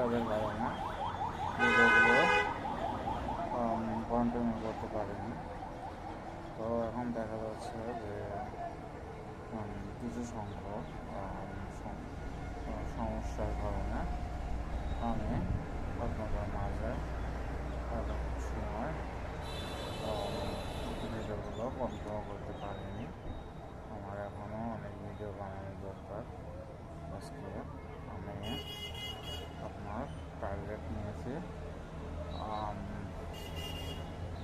ডিস্টার্বের কারণে ভিডিওগুলো কন্টিনিউ করতে পারিনি। তো এখন দেখা যাচ্ছে যে কিছু সংখ্যক সমস্যার কারণে আমি আপনাদের মাঝে সময় ভিডিওগুলো কন্টিনিউ করতে পারিনি। আমার এখনও অনেক ভিডিও বানানোর দরকার। আজকে আমি আপনার টার্গেট নিয়েছি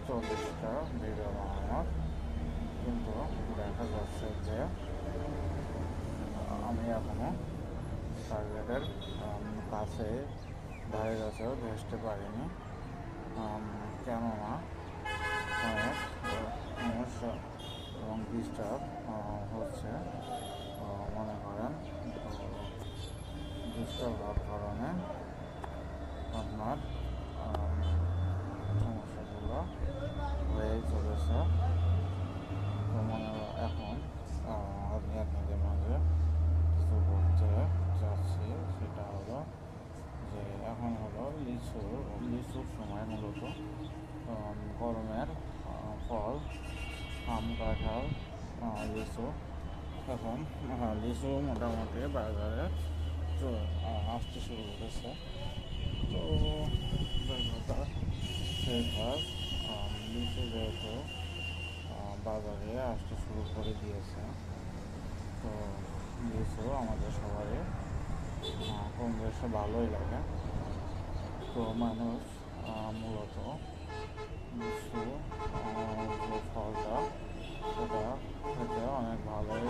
40টা ভিডিও বানানোর, কিন্তু দেখা যাচ্ছে যে আমি এখনও টার্গেটের কাছে ধারে কাছেও ঘেঁষতে পারিনি। কেননা অনেক সমস্যা এবং ডিস্টার্ব হচ্ছে। মনে করেন ডিস্টার্ব হওয়ার কারণে আপনার সমস্যাগুলো হয়েই চলেছে। তো এখন আমি আপনাদের মাঝে কিছু বলতে চাচ্ছি, সেটা হলো যে এখন হলো লিচুর সময়। মূলত গরমের ফল আম, কাঁঠাল, লিচু। এখন লিচু মোটামুটি বাজারে আসতে শুরু করেছে। তো লিচু যেহেতু বাজারে আসতে শুরু করে দিয়েছে, তো লিচু আমাদের সবারই কম বেশি ভালোই লাগে। তো মানুষ মূলত লিচু যে ফলটা সেটা খেতে অনেক ভালোই